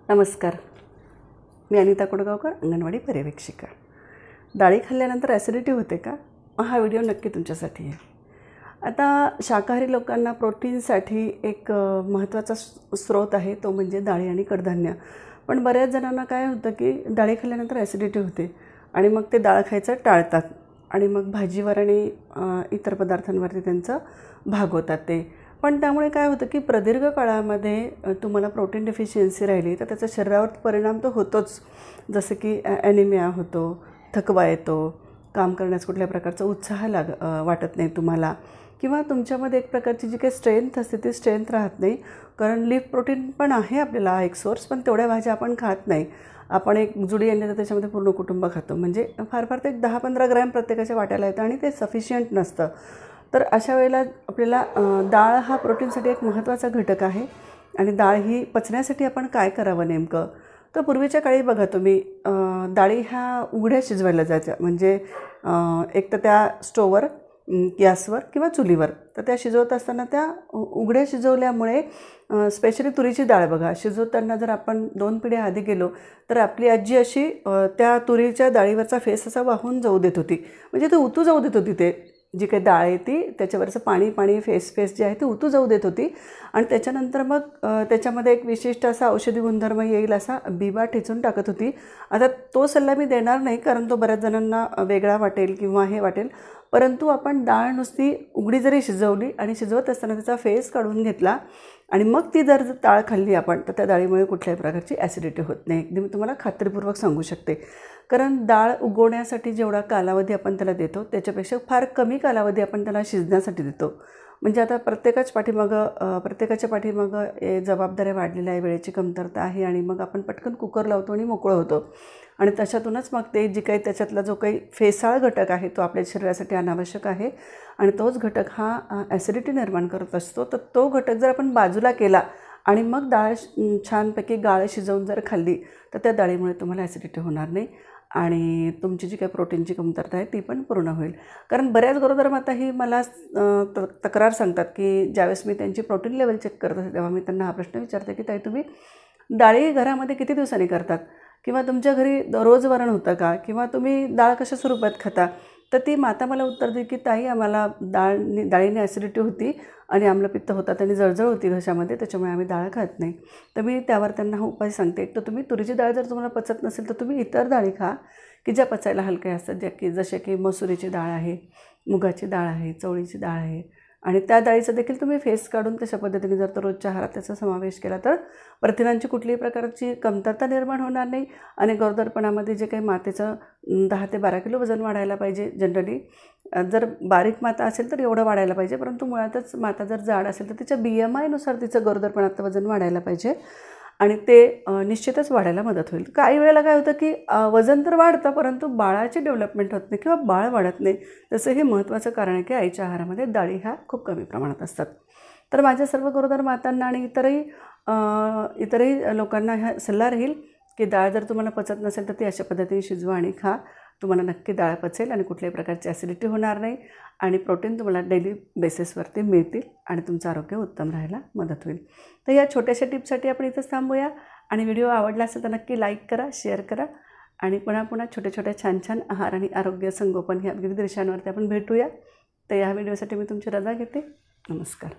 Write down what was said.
नमस्कार. मी अनिता कोडगावकर, अंगणवाडी पर्यवेक्षिका. डाळी खाल्ल्यानंतर ॲसिडिटी होते का? हा व्हिडिओ नक्की तुमच्यासाठी आहे. आता शाकाहारी लोकांना प्रोटीनसाठी एक महत्त्वाचा स्रोत आहे, तो म्हणजे डाळी आणि कडधान्य. पण बऱ्याच जणांना काय होतं की डाळी खाल्ल्यानंतर ॲसिडिटी होते आणि मग ते डाळ खायचं टाळतात आणि मग भाजीवर आणि इतर पदार्थांवरती भाग होतात ते. पण त्यामुळे काय होतं की प्रदीर्घ काळामध्ये तुम्हाला प्रोटीन डेफिशियन्सी राहिली तर त्याचा शरीरावर परिणाम तर होतोच. जसं की ॲनिमिया होतो, थकवा येतो, काम करण्यास कुठल्या प्रकारचा उत्साह वाटत नाही तुम्हाला, किंवा तुमच्यामध्ये एक प्रकारची जी काही स्ट्रेंथ असते ती स्ट्रेंथ राहत नाही. कारण लीफ प्रोटीन पण आहे आपल्याला एक सोर्स, पण तेवढ्या भाज्या आपण खात नाही. आपण एक जुडी आणली तर त्याच्यामध्ये पूर्ण कुटुंब खातो, म्हणजे फार फार ते 10-15 ग्रॅम प्रत्येकाच्या वाट्याला येतं आणि ते सफिशियंट नसतं. तर अशा वेळेला आपल्याला डाळ हा प्रोटीनसाठी एक महत्त्वाचा घटक आहे. आणि डाळ ही पचण्यासाठी आपण काय करावं नेमकं? तर पूर्वीच्या काळी बघा तुम्ही, डाळी ह्या उघड्या शिजवायला जायच्या, म्हणजे एक तर त्या स्टोवर, गॅसवर किंवा चुलीवर. तर त्या शिजवत असताना त्या उघड्या शिजवल्यामुळे, स्पेशली तुरीची डाळ बघा, शिजवताना जर आपण 2 पिढ्या आधी गेलो तर आपली आजी अशी त्या तुरीच्या डाळीवरचा फेस असा वाहून जाऊ देत होती, म्हणजे ते उतू जाऊ देत होती. ते जी काही डाळ आहे ती त्याच्यावरचं पाणी फेस जे आहे ते उतू जाऊ देत होती. आणि त्याच्यानंतर मग त्याच्यामध्ये एक विशिष्ट असा औषधी गुणधर्म येईल असा बिबा ठेचून टाकत होती. आता तो सल्ला मी देणार नाही, कारण तो बऱ्याच जणांना वेगळा वाटेल किंवा हे वाटेल. परंतु आपण डाळ नुसती उघडी जरी शिजवली आणि शिजवत असताना त्याचा फेस काढून घेतला आणि मग ती जर डाळ खाल्ली आपण, तर त्या डाळीमुळे कुठल्याही प्रकारची ॲसिडिटी होत नाही. अगदी मी तुम्हाला खात्रीपूर्वक सांगू शकते. कारण डाळ उगवण्यासाठी जेवढा कालावधी आपण त्याला देतो त्याच्यापेक्षा फार कमी कालावधी आपण त्याला शिजण्यासाठी देतो. म्हणजे आता प्रत्येकाच्या पाठीमागं जबाबदाऱ्या वाढलेल्या आहे, वेळेची कमतरता आहे आणि मग आपण पटकन कुकर लावतो आणि मोकळं होतो. आणि तशातूनच मग ते जी काही त्याच्यातला जो काही फेसाळ घटक आहे तो आपल्या शरीरासाठी अनावश्यक आहे आणि तोच घटक हा ॲसिडिटी निर्माण करत असतो. तर तो घटक जर आपण बाजूला केला आणि मग डाळ छानपैकी गाळ शिजवून जर खाल्ली तर त्या डाळीमुळे तुम्हाला ॲसिडिटी होणार नाही आणि तुमची जी काही प्रोटीनची कमतरता आहे ती पण पूर्ण होईल. कारण बऱ्याच गरोदर माताही मला तक्रार सांगतात की ज्यावेळेस मी त्यांची प्रोटीन लेवल चेक करत असते तेव्हा मी त्यांना हा प्रश्न विचारते की ताई, तुम्ही डाळी घरामध्ये किती दिवसांनी करतात, किंवा तुमच्या घरी रोज वरण होतं का, किंवा तुम्ही डाळ कशा स्वरूपात खाता? तर ती माता मला उत्तर दे की ताई, आम्हाला डाळीने ॲसिडिटी होती आणि आम्लपित्त होतात आणि जळजळ होती घशामध्ये, त्याच्यामुळे आम्ही डाळ खात नाही. तर मी त्यावर त्यांना हा उपाय सांगते. एक तर तुम्ही तुरीची डाळ जर तुम्हाला पचत नसेल तर तुम्ही इतर डाळी खा की ज्या पचायला हलक्या असतात, जसे की मसुरीची डाळ आहे, मुगाची डाळ आहे, चवळीची डाळ आहे. आणि त्या डाळीचं देखील तुम्ही फेस काढून तशा पद्धतीने जर तो रोजच्या आहारात त्याचा समावेश केला तर प्रथिनांची कुठलीही प्रकारची कमतरता निर्माण होणार नाही. आणि गरोदरपणामध्ये जे काही मातेचं 10 ते 12 किलो वजन वाढायला पाहिजे जनरली. जर बारीक माता असेल तर एवढं वाढायला पाहिजे, परंतु मुळातच माता जर जाड असेल तर तिच्या BMI नुसार तिचं गरोदरपणात वजन वाढायला पाहिजे आणि ते निश्चितच वाढायला मदत होईल. काही वेळेला काय होतं की वजन तर वाढतं परंतु बाळाची डेव्हलपमेंट होत नाही किंवा बाळ वाढत नाही. तसं हे महत्त्वाचं कारण आहे की आईच्या आहारामध्ये डाळी ह्या खूप कमी प्रमाणात असतात. तर माझ्या सर्व गरोदर मातांना आणि इतरही लोकांना ह्या सल्ला राहील की डाळ जर तुम्हाला पचत नसेल तर ती अशा पद्धतीने शिजवा आणि खा. तुम्हाला नक्की डाळ पचेल आणि कुठल्याही प्रकारची ॲसिडिटी होणार नाही आणि प्रोटीन तुम्हाला डेली बेसिसवरती मिळतील आणि तुमचं आरोग्य उत्तम राहायला मदत होईल. तर या छोट्याशा टिप्ससाठी आपण इथंच थांबूया. आणि व्हिडिओ आवडला असेल तर नक्की लाईक करा, शेअर करा आणि पुन्हा छोट्या छान आहार आणि आरोग्य संगोपन ह्या विविध विषयांवरती आपण भेटूया. तर या व्हिडिओसाठी मी तुमची रजा घेते. नमस्कार.